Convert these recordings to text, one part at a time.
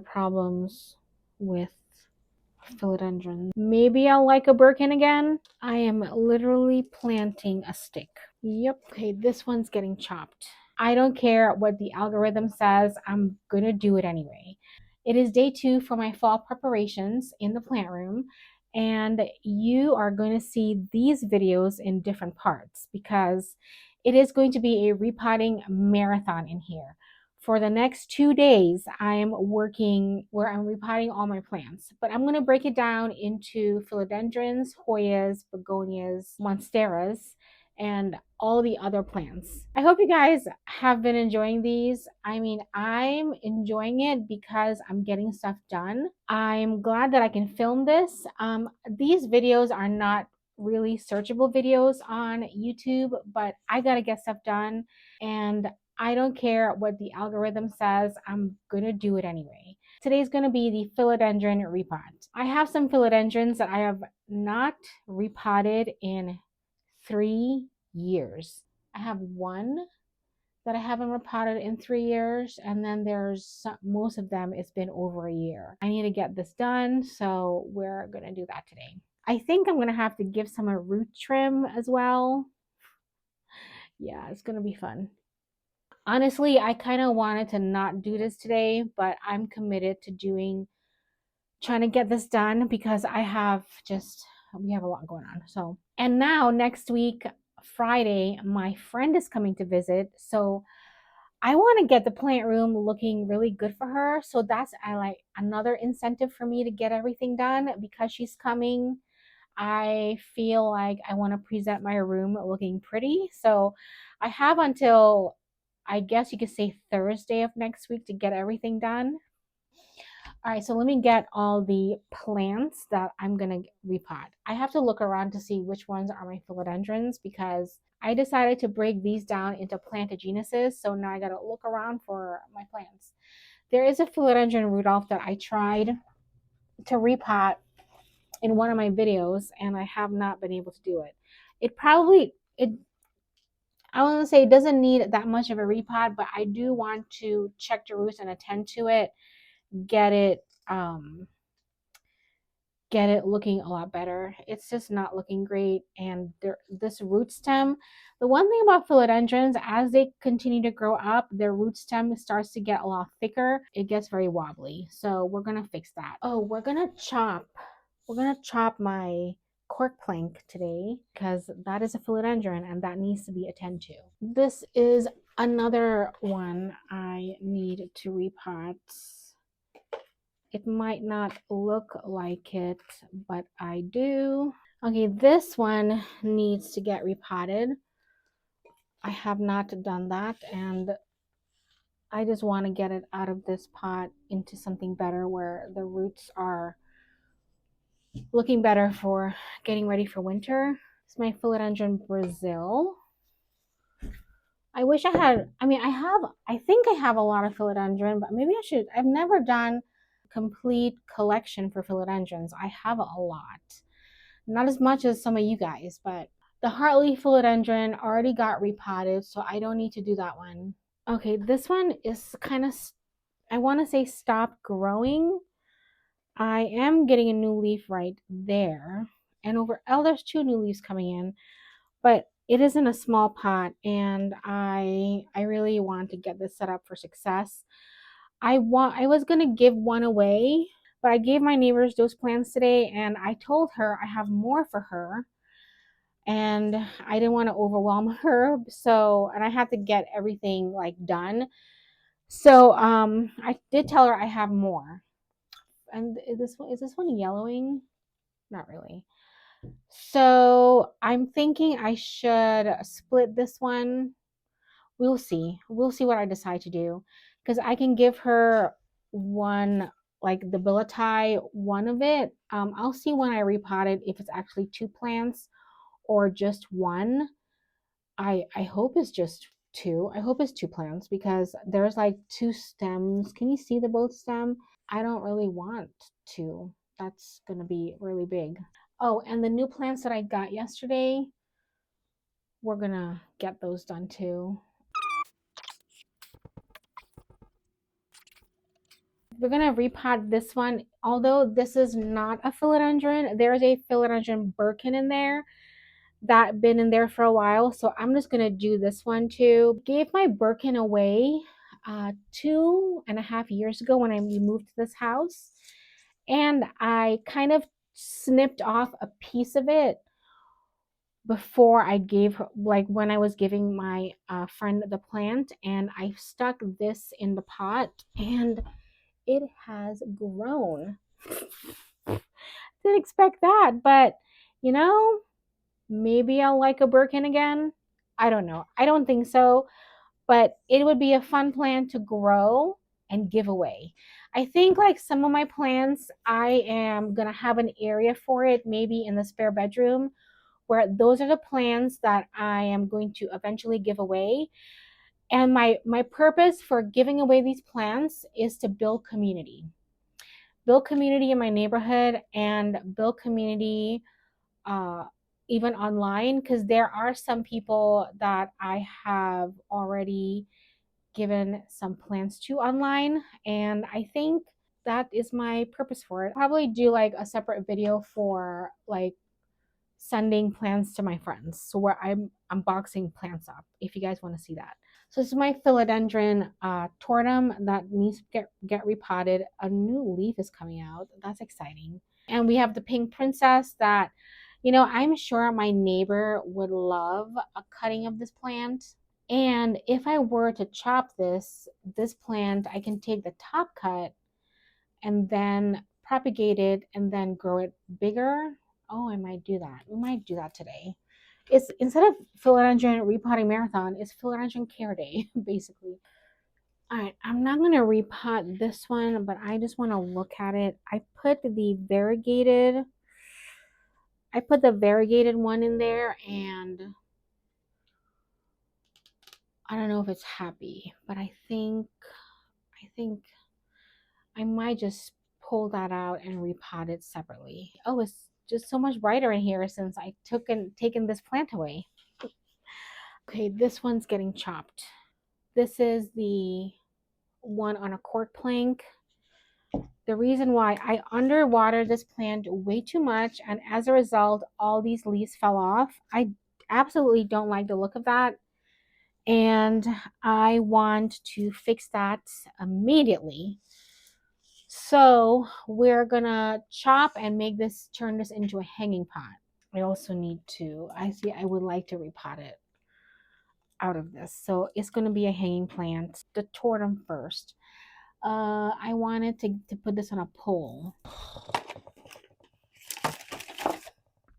problems with philodendron. Maybe I'll like a Birkin again. I am literally planting a stick. Yep. Okay, this one's getting chopped. I don't care what the algorithm says, I'm gonna do it anyway. It is day 2 for my fall preparations in the plant room, and you are going to see these videos in different parts because it is going to be a repotting marathon in here. For the next 2 days, I am working where I'm repotting all my plants, but I'm going to break it down into philodendrons, Hoyas, begonias, monsteras, and all the other plants. I hope you guys have been enjoying these. I mean, I'm enjoying it because I'm getting stuff done. I'm glad that I can film this. These videos are not really searchable videos on YouTube, but I gotta get stuff done, and I don't care what the algorithm says, I'm gonna do it anyway. Today's gonna be the philodendron repot. I have some philodendrons that I have not repotted in 3 years. I have one that I haven't repotted in 3 years, and then most of them it's been over a year. I need to get this done, so we're gonna do that today. I think I'm gonna have to give some a root trim as well. Yeah, it's gonna be fun. Honestly, I kind of wanted to not do this today, but I'm committed to trying to get this done because we have a lot going on. So, and now next week, Friday, my friend is coming to visit. So I want to get the plant room looking really good for her. So that's like another incentive for me to get everything done because she's coming. I feel like I want to present my room looking pretty. So I have until, I guess you could say, Thursday of next week to get everything done. All right, so let me get all the plants that I'm going to repot. I have to look around to see which ones are my philodendrons because I decided to break these down into plantagenesis. So now I got to look around for my plants. There is a philodendron Rudolph that I tried to repot in one of my videos, and I have not been able to do it. I want to say it doesn't need that much of a repot, but I do want to check the roots and attend to it, get it get it looking a lot better. It's just not looking great. And this root stem, the one thing about philodendrons, as they continue to grow up, their root stem starts to get a lot thicker. It gets very wobbly. So we're going to fix that. Oh, we're going to chop my cork plank today because that is a philodendron and that needs to be attended to. This is another one I need to repot. It might not look like it, but I do. Okay, this one needs to get repotted. I have not done that, and I just want to get it out of this pot into something better where the roots are looking better for getting ready for winter. It's my philodendron Brazil. I wish I had, I think I have a lot of philodendron, but maybe I've never done complete collection for philodendrons. I have a lot. Not as much as some of you guys, but the heartleaf philodendron already got repotted, so I don't need to do that one. Okay, this one is kind of, I want to say stop growing. I am getting a new leaf right there. And there's 2 new leaves coming in, but it is in a small pot, and I really want to get this set up for success. I was gonna give one away, but I gave my neighbors those plants today, and I told her I have more for her, and I didn't want to overwhelm her. So, and I had to get everything like done. So, I did tell her I have more. And is this one yellowing? Not really. So I'm thinking I should split this one. We'll see. We'll see what I decide to do. Because I can give her one, like the billieti, one of it. I'll see when I repot it if it's actually 2 plants or just one. I hope it's just 2. I hope it's 2 plants because there's like 2 stems. Can you see the both stem? I don't really want 2. That's going to be really big. Oh, and the new plants that I got yesterday, we're going to get those done too. We're gonna repot this one. Although this is not a philodendron, there's a philodendron Birkin in there that been in there for a while. So I'm just gonna do this one too. Gave my Birkin away 2.5 years ago when I moved to this house, and I kind of snipped off a piece of it before I gave her, like when I was giving my friend the plant, and I stuck this in the pot and it has grown. Didn't expect that, but you know, maybe I'll like a Birkin again. I don't know. I don't think so, but it would be a fun plant to grow and give away. I think like some of my plants, I am gonna have an area for it, maybe in the spare bedroom, where those are the plants that I am going to eventually give away. And my purpose for giving away these plants is to build community in my neighborhood, and build community uh, even online, because there are some people that I have already given some plants to online, and I think that is my purpose for it. I'll probably do like a separate video for like sending plants to my friends, so where I'm unboxing plants up, if you guys want to see that. So this is my philodendron tortum that needs to get repotted. A new leaf is coming out. That's exciting. And we have the pink princess that, I'm sure my neighbor would love a cutting of this plant. And if I were to chop this plant, I can take the top cut and then propagate it and then grow it bigger. Oh, I might do that. We might do that today. It's instead of Philodendron Repotting Marathon, it's Philodendron Care Day, basically. All right, I'm not going to repot this one, but I just want to look at it. I put the variegated one in there, and I don't know if it's happy, but I think I might just pull that out and repot it separately. Oh, it's just so much brighter in here since I taken this plant away. Okay, this one's getting chopped. This is the one on a cork plank. The reason why I underwatered this plant way too much, and as a result, all these leaves fell off. I absolutely don't like the look of that, and I want to fix that immediately. So we're gonna chop and turn this into a hanging pot. I also need to, I would like to repot it out of this. So it's gonna be a hanging plant. The tortum first. I wanted to put this on a pole.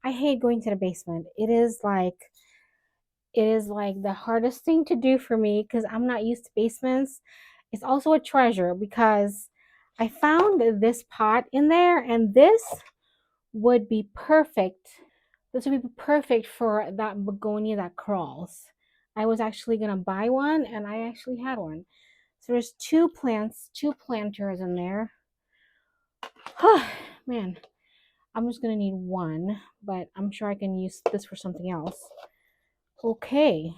I hate going to the basement. It is like the hardest thing to do for me because I'm not used to basements. It's also a treasure because I found this pot in there, and this would be perfect. This would be perfect for that begonia that crawls. I was actually gonna buy one, and I actually had one. So there's two planters in there. Oh, man, I'm just gonna need one, but I'm sure I can use this for something else. Okay.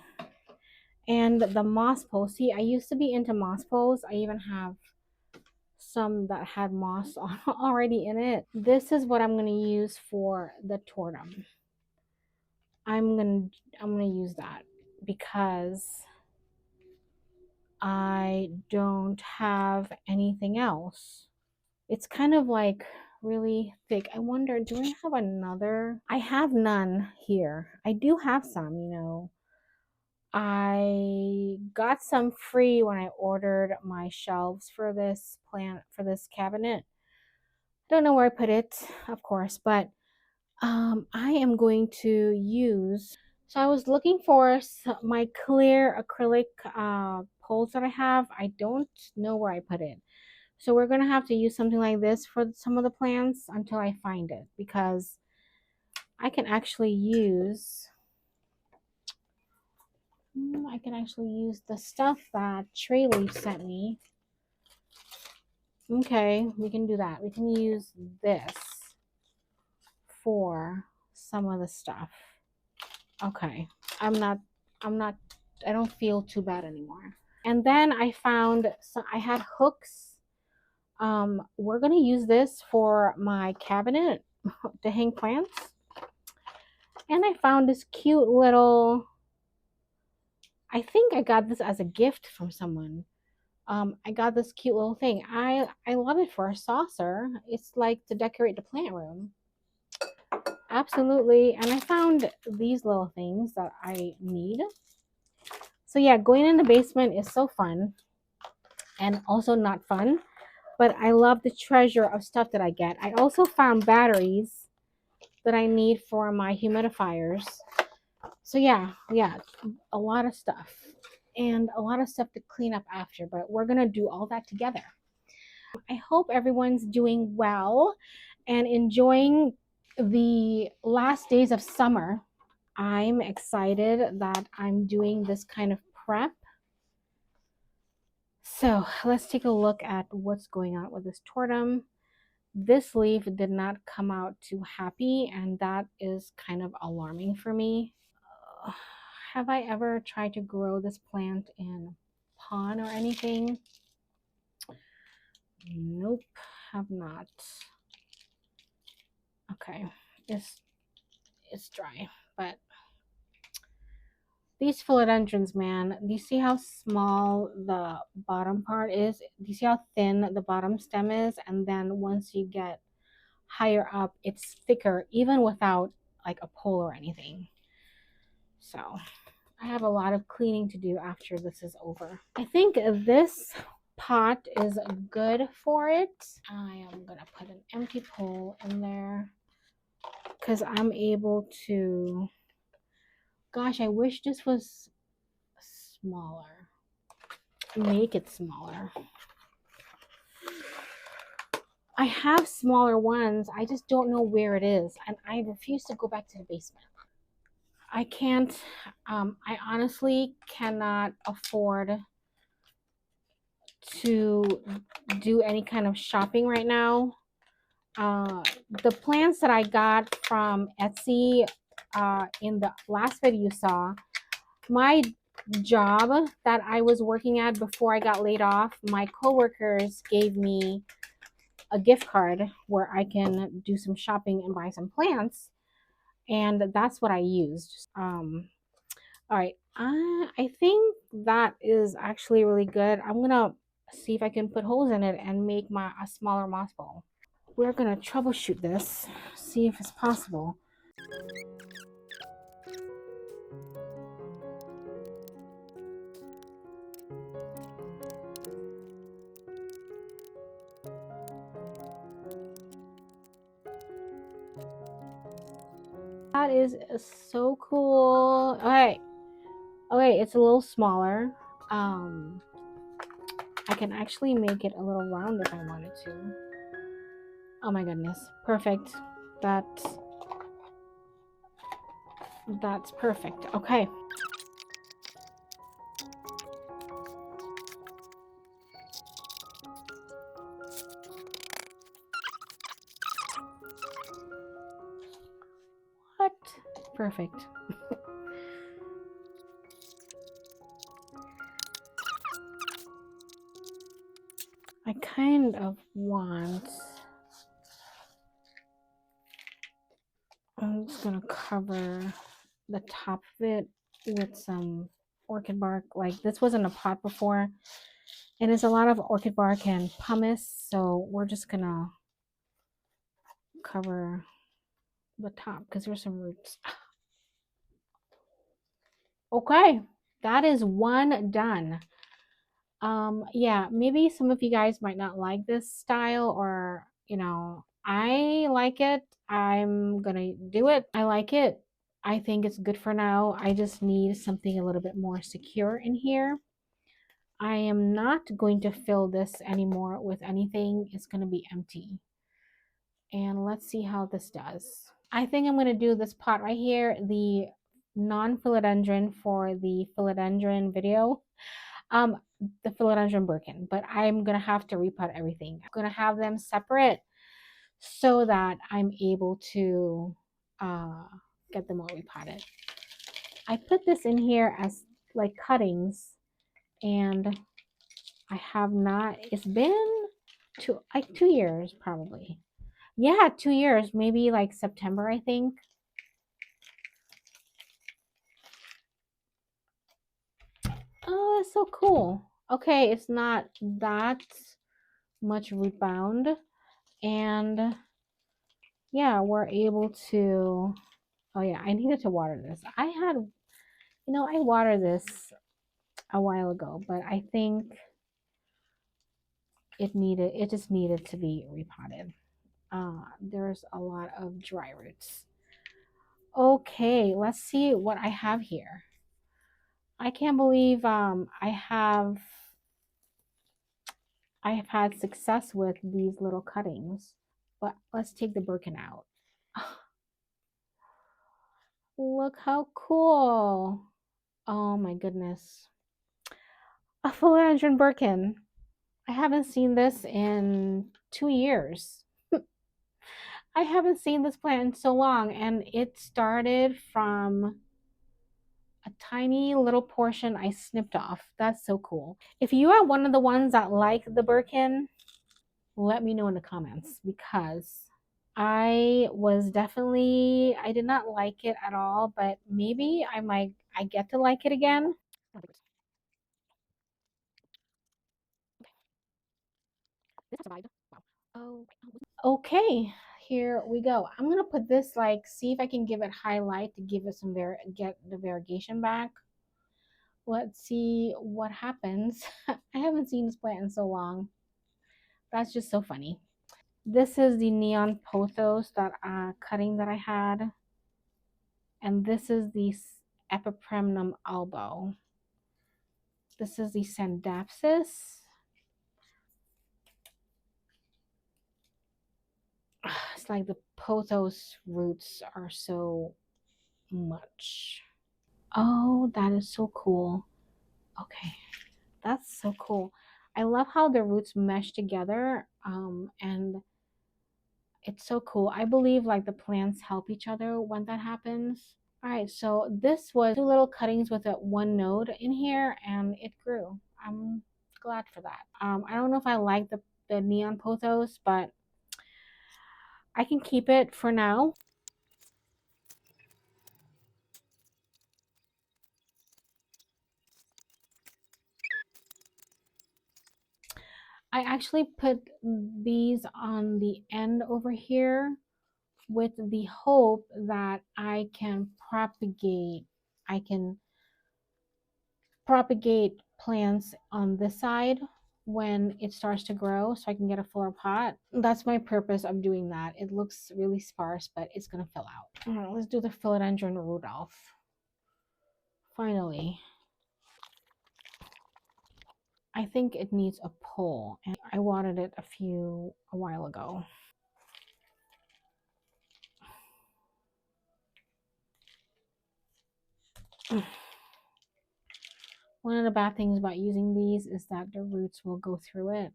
And the moss poles. See, I used to be into moss poles. I even have some that had moss already in it. This is what I'm gonna use for the tortum. I'm gonna use that because I don't have anything else. It's kind of like really thick. I wonder, do I have another? I have none here. I do have some. I got some free when I ordered my shelves for this cabinet. I don't know where I put it, of course, but I am going to use. So I was looking for my clear acrylic poles that I have. I don't know where I put it. So we're going to have to use something like this for some of the plants until I find it, because I can actually use the stuff that Trellis sent me. Okay, we can do that. We can use this for some of the stuff. Okay, I'm not, I don't feel too bad anymore. And then I found, I had hooks We're gonna use this for my cabinet to hang plants. And I found this cute little, I think I got this as a gift from someone. I got this cute little thing. I love it for a saucer. It's like to decorate the plant room. Absolutely. And I found these little things that I need. So yeah, going in the basement is so fun and also not fun, but I love the treasure of stuff that I get. I also found batteries that I need for my humidifiers. So yeah, a lot of stuff and a lot of stuff to clean up after, but we're going to do all that together. I hope everyone's doing well and enjoying the last days of summer. I'm excited that I'm doing this kind of prep. So let's take a look at what's going on with this tortum. This leaf did not come out too happy, and that is kind of alarming for me. Have I ever tried to grow this plant in pond or anything? Nope, have not. Okay, it's dry, but these philodendrons, man, do you see how small the bottom part is? Do you see how thin the bottom stem is? And then once you get higher up, it's thicker, even without like a pole or anything. So I have a lot of cleaning to do after this is over. I think this pot is good for it. I am gonna put an empty pole in there because I'm able to, gosh, I wish this was smaller. Make it smaller. I have smaller ones. I just don't know where it is. And I refuse to go back to the basement. I can't, I honestly cannot afford to do any kind of shopping right now. The plants that I got from Etsy in the last video you saw, my job that I was working at before I got laid off, my coworkers gave me a gift card where I can do some shopping and buy some plants, and that's what I used. All right, I think that is actually really good. I'm gonna see if I can put holes in it and make a smaller moss ball. We're gonna troubleshoot this, see if it's possible. That is so cool. Okay, it's a little smaller. I can actually make it a little round if I wanted to. Oh my goodness, perfect. That's perfect. Okay. What? Perfect. I kind of want, I'm just gonna cover the top of it with some orchid bark. Like this wasn't a pot before, and it's a lot of orchid bark and pumice, so we're just gonna cover the top because there's some roots. Okay, that is one done. Yeah, maybe some of you guys might not like this style, or I like it. I'm gonna do it. I like it. I think it's good for now. I just need something a little bit more secure in here. I am not going to fill this anymore with anything. It's going to be empty. And let's see how this does. I think I'm going to do this pot right here, the non-philodendron for the philodendron video. The philodendron Birkin, but I'm going to have to repot everything. I'm going to have them separate so that I'm able to get them all repotted. I put this in here as like cuttings, and I have not, it's been like 2 years probably. Yeah, 2 years, maybe like September, I think. Oh, that's so cool. Okay, it's not that much root bound, and yeah, we're able to. Oh yeah, I needed to water this. I watered this a while ago, but I think it just needed to be repotted. There's a lot of dry roots. Okay, let's see what I have here. I can't believe I have had success with these little cuttings. But let's take the Birkin out. Look how cool. Oh my goodness. A philodendron Birkin. I haven't seen this in 2 years. I haven't seen this plant in so long, and it started from a tiny little portion I snipped off. That's so cool. If you are one of the ones that like the Birkin, let me know in the comments because I did not like it at all, but maybe I get to like it again. Okay, here we go. I'm gonna put this like see if I can give it highlight to give it some get the variegation back. Let's see what happens. I haven't seen this plant in so long. That's just so funny. This is the neon pothos that cutting that I had, and this is the epipremnum albo. This is the sandapsis. It's like the pothos roots are so much. Oh, that is so cool. Okay, that's so cool. I love how the roots mesh together, and it's so cool. I believe like the plants help each other when that happens. All right, so this was 2 little cuttings with a 1 node in here, and it grew. I'm glad for that. I don't know if I like the neon pothos, but I can keep it for now. I actually put these on the end over here with the hope that I can propagate plants on this side when it starts to grow so I can get a fuller pot. That's my purpose of doing that. It looks really sparse, but it's gonna fill out. All right, let's do the Philodendron Rudolph. Finally. I think it needs a pole, and I watered it a while ago. One of the bad things about using these is that the roots will go through it.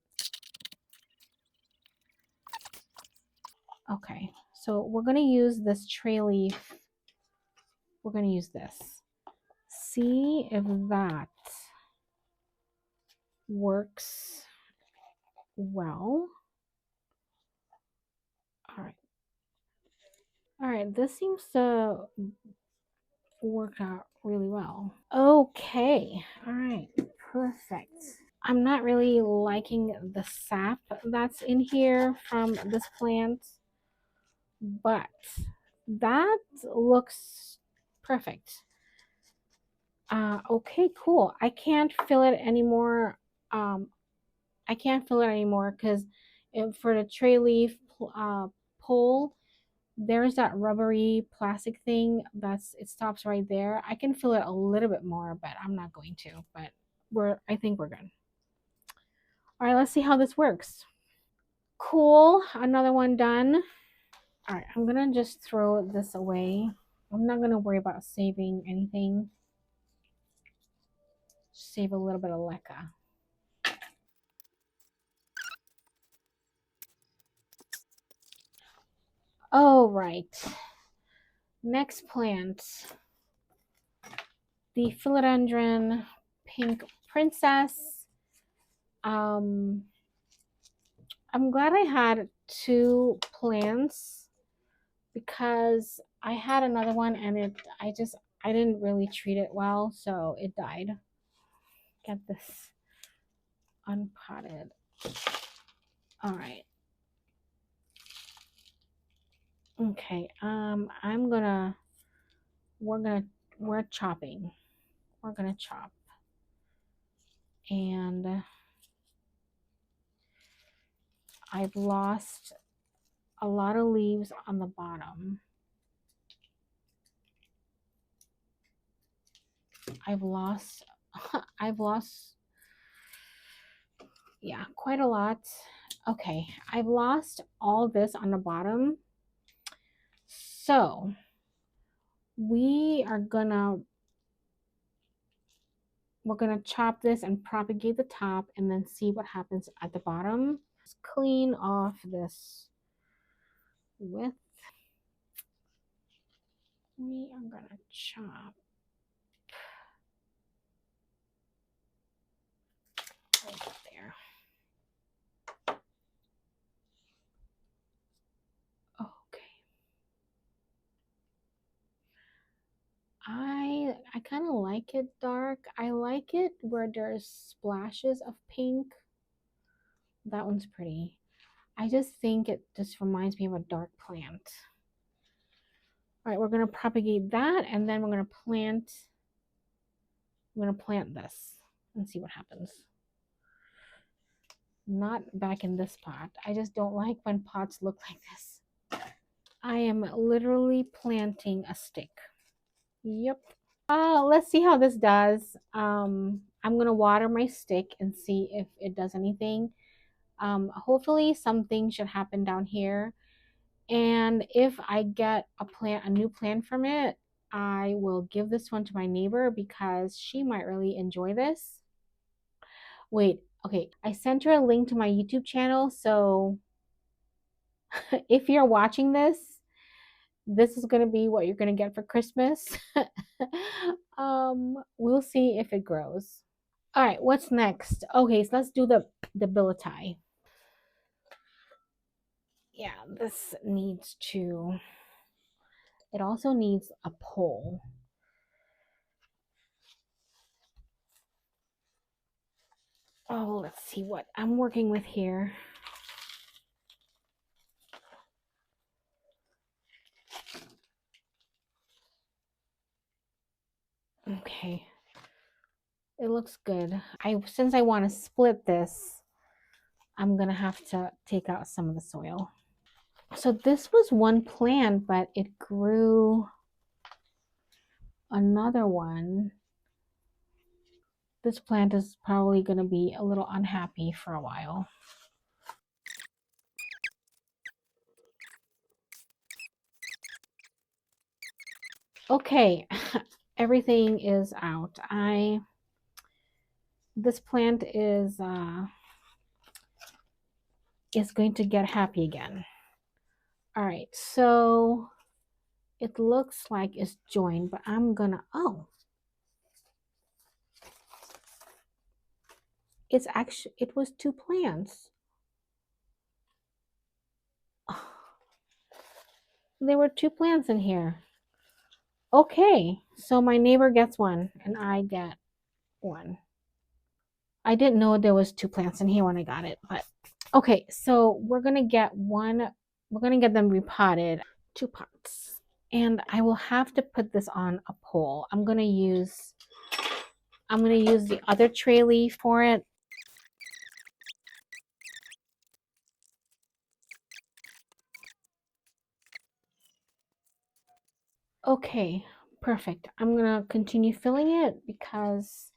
Okay, so we're going to use this tray leaf. We're going to use this. See if that works well. All right. All right, this seems to work out really well. Okay, all right, perfect. I'm not really liking the sap that's in here from this plant, but that looks perfect. Okay, cool. I can't fill it anymore. I can't fill it anymore because for the tray leaf pole, there's that rubbery plastic thing it stops right there. I can fill it a little bit more, but I'm not going to. But I think we're good. All right, let's see how this works. Cool, another one done. All right, I'm gonna just throw this away. I'm not gonna worry about saving anything. Save a little bit of leca. Oh, right. Next plant, the Philodendron Pink Princess. Um, I'm glad I had two plants because I had another one and I didn't really treat it well, so it died. Get this unpotted. All right. Okay. We're gonna we're chopping. We're gonna chop. And I've lost a lot of leaves on the bottom. I've lost I've lost, yeah, quite a lot. Okay, I've lost all this on the bottom. So we are gonna we're gonna chop this and propagate the top and then see what happens at the bottom. Just clean off this with. We are gonna chop right there. Okay. I kind of like it dark. I like it where there's splashes of pink. That one's pretty. I just think it just reminds me of a dark plant. All right, we're gonna propagate that, and then we're gonna plant this and see what happens. Not back in this pot. I just don't like when pots look like this. I am literally planting a stick. Yep. Let's see how this does. I'm gonna water my stick and see if it does anything. Hopefully something should happen down here. And if I get a new plant from it, I will give this one to my neighbor because she might really enjoy this. Wait, okay. I sent her a link to my YouTube channel, so if you're watching this, this is gonna be what you're gonna get for Christmas. We'll see if it grows. All right, what's next? Okay, so let's do the billet. Yeah, this needs to. It also needs a pole. Oh, let's see what I'm working with here. Okay, it looks good. Since I want to split this, I'm gonna have to take out some of the soil. So this was one plant, but it grew another one. This plant is probably gonna be a little unhappy for a while. Okay, everything is out. This plant is going to get happy again. All right, so it looks like it's joined, but I'm gonna, oh, it's actually, it was two plants. Oh, there were two plants in here. Okay, so my neighbor gets one and I get one. I didn't know there was two plants in here when I got it, but okay, so we're gonna get them repotted, two pots. And I will have to put this on a pole. I'm gonna use the other tray leaf for it. Okay, perfect. I'm gonna continue filling it because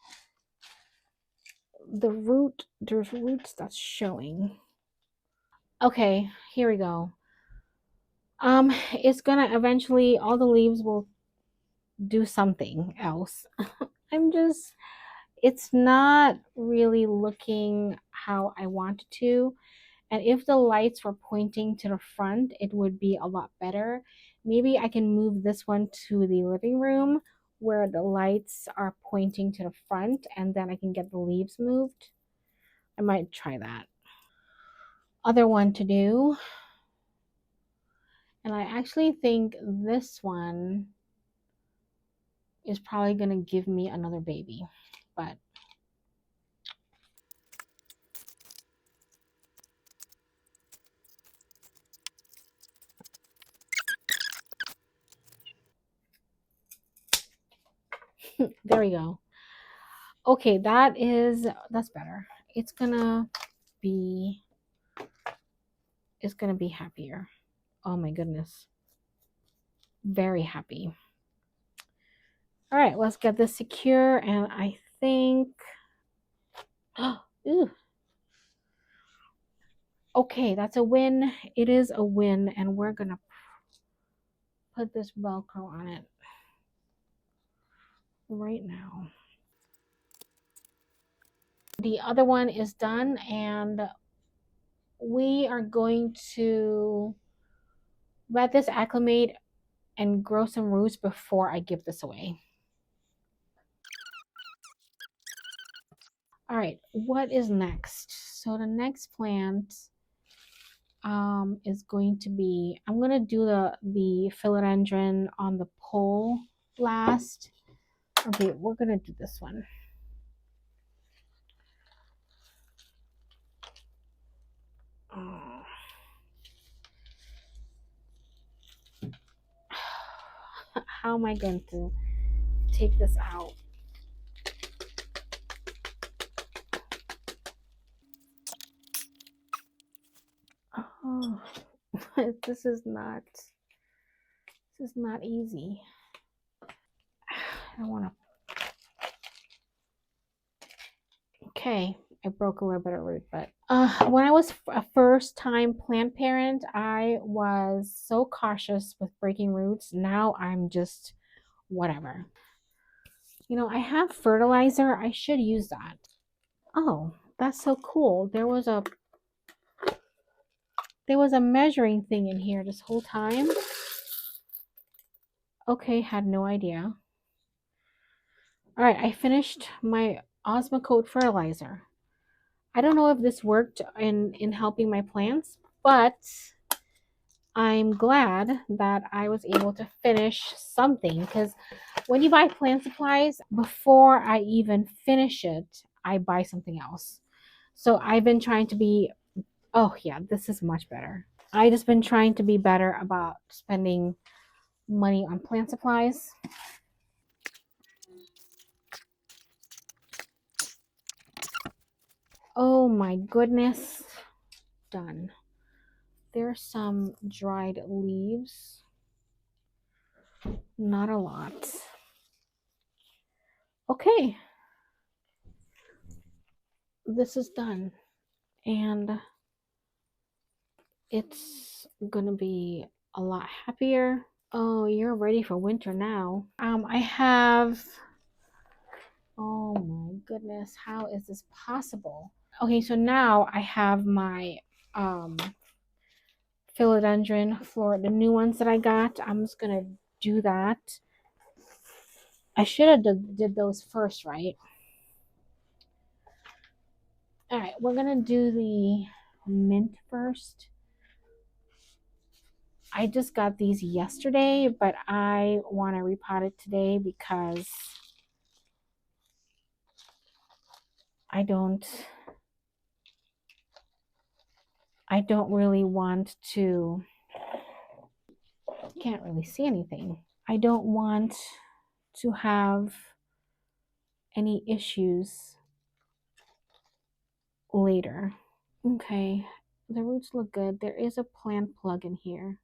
there's roots that's showing. Okay, here we go. It's gonna eventually, all the leaves will do something else. It's not really looking how I want it to. And if the lights were pointing to the front, it would be a lot better. Maybe I can move this one to the living room where the lights are pointing to the front and then I can get the leaves moved. I might try that. other one to do. And I actually think this one is probably going to give me another baby. But there we go. Okay, that's better. It's gonna be happier. Oh my goodness. Very happy. All right, let's get this secure. And I think, ooh, okay, that's a win. It is a win. And we're going to put this Velcro on it right now. The other one is done, and we are going to let this acclimate and grow some roots before I give this away. All right, what is next? So the next plant is going to be, I'm going to do the philodendron on the pole last. Okay, we're going to do this one. How am I going to take this out? Oh, this is not easy. I don't want to. Okay, I broke a little bit of root, but when I was a first-time plant parent, I was so cautious with breaking roots. Now I'm just whatever. You know, I have fertilizer. I should use that. Oh, that's so cool. There was a measuring thing in here this whole time. Okay, had no idea. All right, I finished my Osmocote fertilizer. I don't know if this worked in helping my plants, but I'm glad that I was able to finish something, because when you buy plant supplies, before I even finish it, I buy something else. So I've been trying to be, oh yeah, this is much better. I just been trying to be better about spending money on plant supplies. Oh my goodness. Done. There's some dried leaves. Not a lot. Okay. This is done. And it's gonna be a lot happier. Oh, you're ready for winter now. I have, oh my goodness, how is this possible? Okay, so now I have my philodendron floor, the new ones that I got. I'm just gonna do that. I should have did those first, right? All right, we're gonna do the mint first. I just got these yesterday, but I want to repot it today because I don't really want to, can't really see anything. I don't want to have any issues later. Okay, the roots look good. There is a plant plug in here,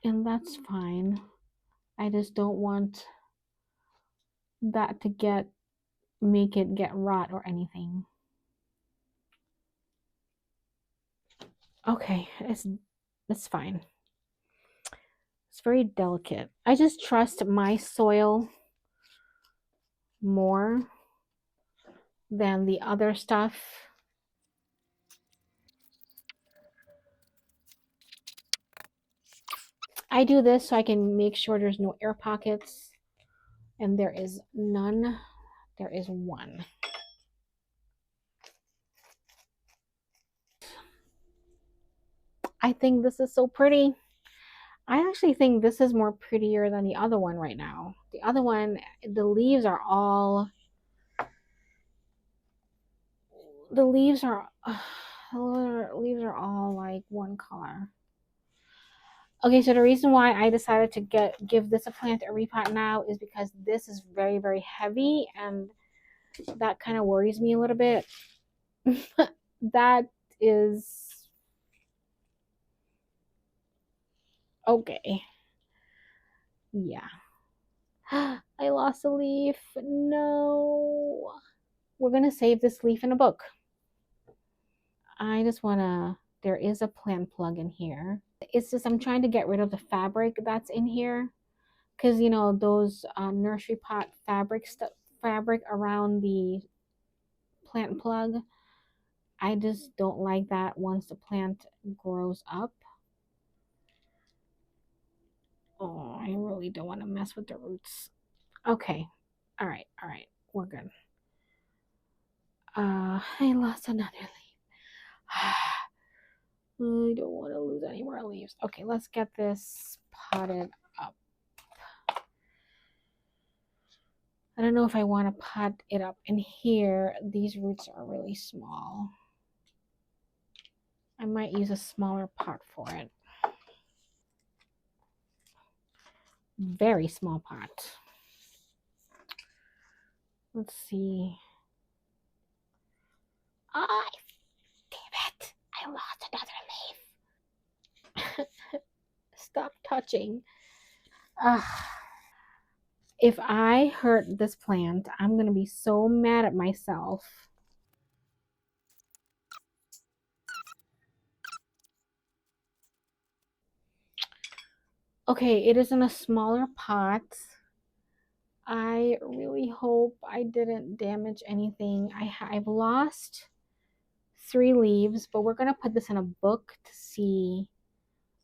and that's fine. I just don't want that to make it get rot or anything. Okay, it's fine. It's very delicate. I just trust my soil more than the other stuff. I do this so I can make sure there's no air pockets, and there is none. There is one. I think this is so pretty. I actually think this is more prettier than the other one right now. The other one, the leaves are all the leaves are the leaves are all like one color. Okay, so the reason why I decided to give this a plant a repot now is because this is very, very heavy, and that kind of worries me a little bit. That is okay. Yeah. I lost a leaf. No. We're gonna save this leaf in a book. I just wanna, there is a plant plug in here. It's just I'm trying to get rid of the fabric that's in here, because you know those nursery pot fabric stuff, fabric around the plant plug. I just don't like that once the plant grows up. Oh, I really don't want to mess with the roots. Okay. All right. We're good. I lost another leaf. I don't want to lose any more leaves. Okay, let's get this potted up. I don't know if I want to pot it up in here. These roots are really small. I might use a smaller pot for it. Very small pot. Let's see. Ah, damn it. I lost another leaf. Stop touching. Ugh. If I hurt this plant, I'm going to be so mad at myself. Okay, it is in a smaller pot. I really hope I didn't damage anything. I've lost 3 leaves, but we're gonna put this in a book to see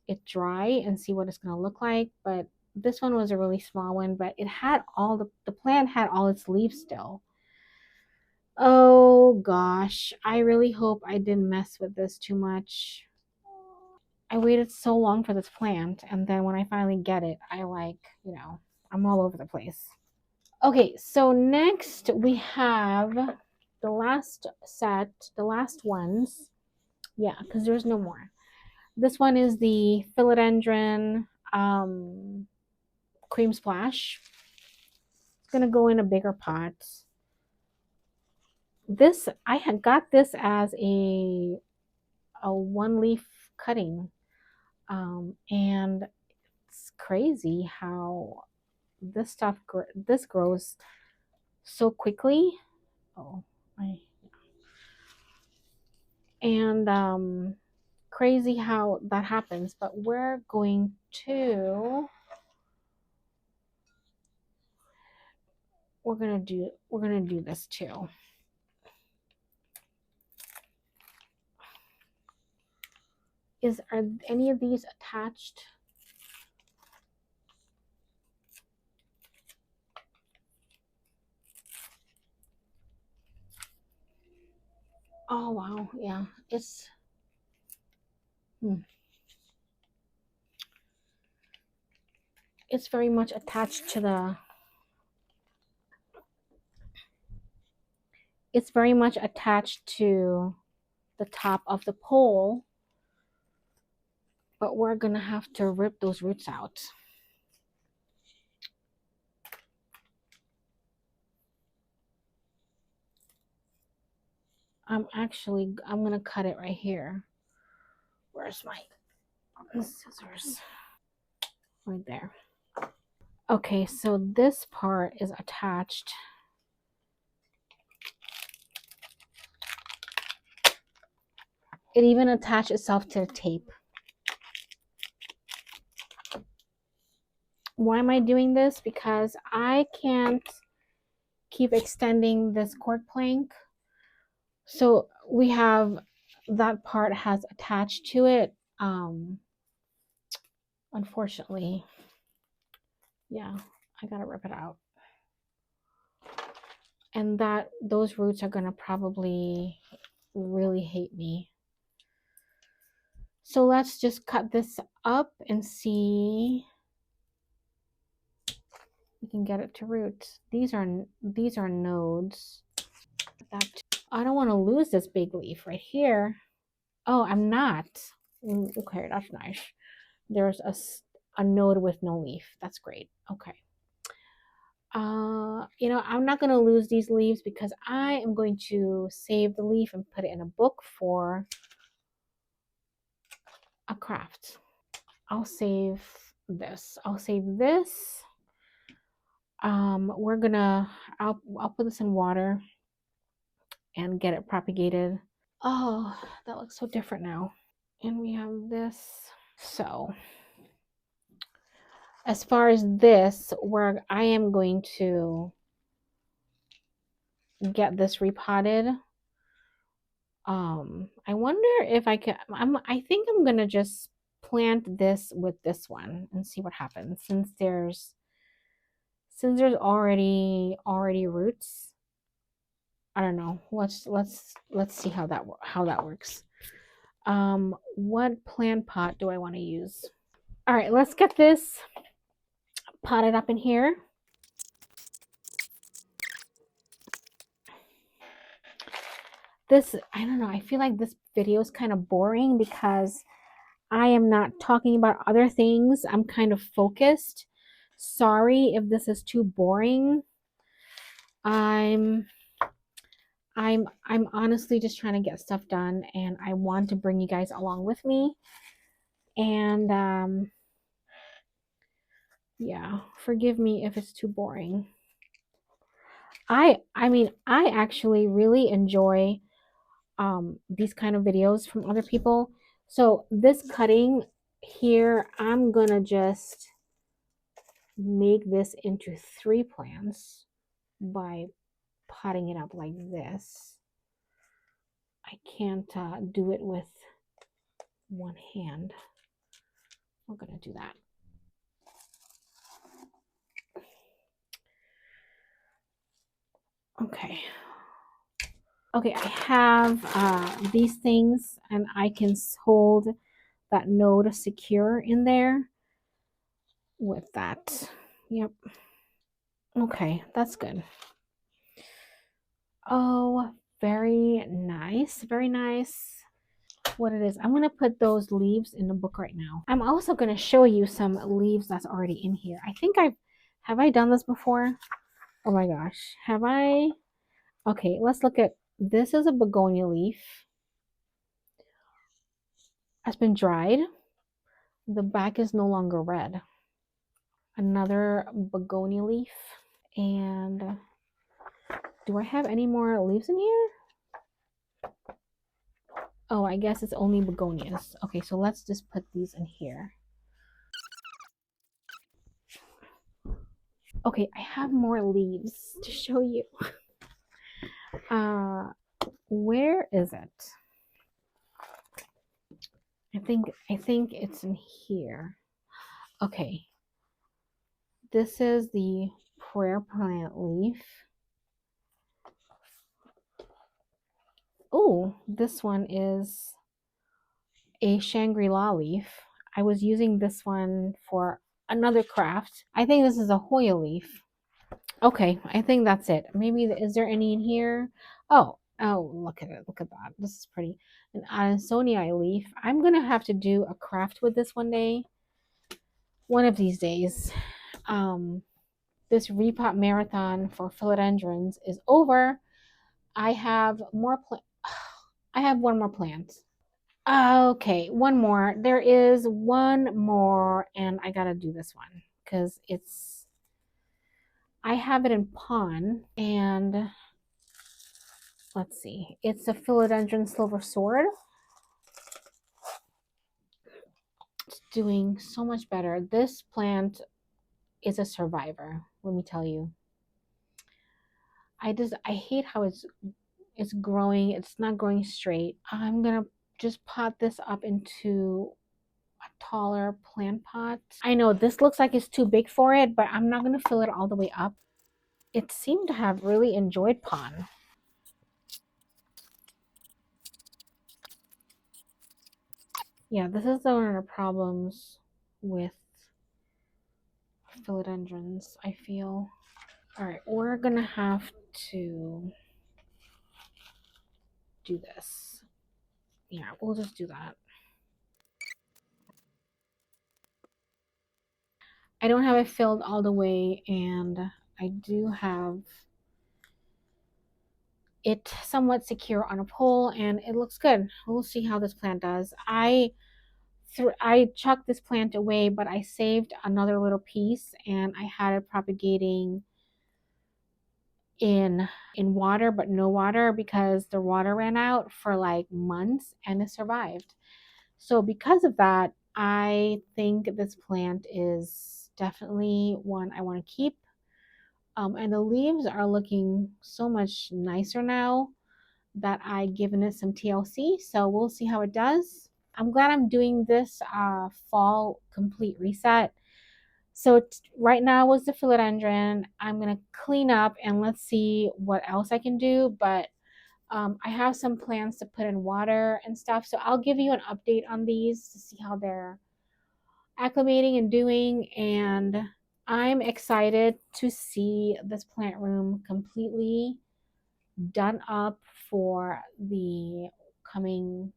it dry and see what it's gonna look like. But this one was a really small one, but it had all the plant had all its leaves still. Oh gosh, I really hope I didn't mess with this too much. I waited so long for this plant, and then when I finally get it, I I'm all over the place. Okay, so next we have the last set, the last ones. Yeah, because there's no more. This one is the Philodendron Cream Splash. It's gonna go in a bigger pot. This I had got this as a one leaf cutting, and it's crazy how this stuff this grows so quickly. Oh, I and crazy how that happens. But we're gonna do this too. Are any of these attached? Oh wow, yeah, hmm. It's very much attached to the it's very much attached to the top of the pole, but we're gonna have to rip those roots out. I'm gonna cut it right here. Where's my scissors? Right there. Okay, so this part is attached. It even attached itself to the tape. Why am I doing this? Because I can't keep extending this cork plank. So we have that part has attached to it. Unfortunately, yeah, I gotta rip it out. And those roots are gonna probably really hate me. So let's just cut this up and see we can get it to root. These are nodes. I don't want to lose this big leaf right here. Oh, I'm not. Okay, that's nice. There's a node with no leaf. That's great. Okay. I'm not going to lose these leaves because I am going to save the leaf and put it in a book for a craft. I'll save this. I'll put this in water and get it propagated. Oh, that looks so different now. And we have this. So as far as this, where I am going to get this repotted, I wonder if I can. I think I'm gonna just plant this with this one and see what happens. Since there's already roots. I don't know. Let's see how that works. What plant pot do I want to use? All right, let's get this potted up in here. I don't know, I feel like this video is kind of boring because I am not talking about other things. I'm kind of focused. Sorry if this is too boring. I'm honestly just trying to get stuff done, and I want to bring you guys along with me. And yeah, forgive me if it's too boring. I mean, I actually really enjoy these kind of videos from other people. So this cutting here, I'm gonna just make this into 3 plants by potting it up like this. I can't do it with one hand. We're gonna do that. Okay. Okay, I have these things, and I can hold that node secure in there with that. Yep. Okay, that's good. Oh, very nice. Very nice. What it is, I'm going to put those leaves in the book right now. I'm also going to show you some leaves that's already in here. I think have I done this before? Oh my gosh. Have I? Okay, let's look at this. Is a begonia leaf. Has been dried. The back is no longer red. Another begonia leaf. And do I have any more leaves in here? Oh, I guess it's only begonias. Okay, so let's just put these in here. Okay, I have more leaves to show you. Where is it? I think it's in here. Okay. This is the prayer plant leaf. Oh, this one is a Shangri-La leaf. I was using this one for another craft. I think this is a Hoya leaf. Okay, I think that's it. Maybe, is there any in here? Oh, look at it. Look at that. This is pretty. An Adansonii leaf. I'm going to have to do a craft with this one day. One of these days. This repot marathon for philodendrons is over. I have more I have one more plant. Okay, one more. There is one more, and I gotta do this one because I have it in pawn, and let's see. It's a philodendron silver sword. It's doing so much better. This plant is a survivor, let me tell you. I hate how it's growing. It's not growing straight. I'm gonna just pot this up into a taller plant pot. I know this looks like it's too big for it, but I'm not gonna fill it all the way up. It seemed to have really enjoyed pon. Yeah, this is one of the problems with philodendrons, I feel. All right, we're gonna have to do this. Yeah, we'll just do that. I don't have it filled all the way, and I do have it somewhat secure on a pole, and it looks good. We'll see how this plant does. I chucked this plant away, but I saved another little piece, and I had it propagating in water, but no water because the water ran out for like months, and it survived. So because of that, I think this plant is definitely one I want to keep. And the leaves are looking so much nicer now that I've given it some TLC. So we'll see how it does. I'm glad I'm doing this fall complete reset. So right now was the philodendron. I'm gonna clean up and let's see what else I can do. But I have some plants to put in water and stuff. So I'll give you an update on these to see how they're acclimating and doing. And I'm excited to see this plant room completely done up for the coming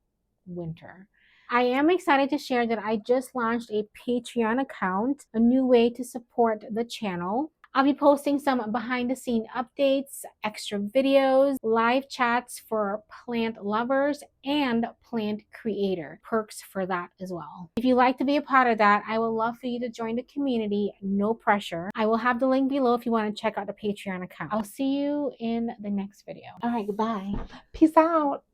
winter. I am excited to share that I just launched a Patreon account, a new way to support the channel. I'll be posting some behind the scene updates, extra videos, live chats for plant lovers and plant creator. Perks for that as well. If you'd like to be a part of that, I would love for you to join the community. No pressure. I will have the link below if you want to check out the Patreon account. I'll see you in the next video. All right, goodbye. Peace out.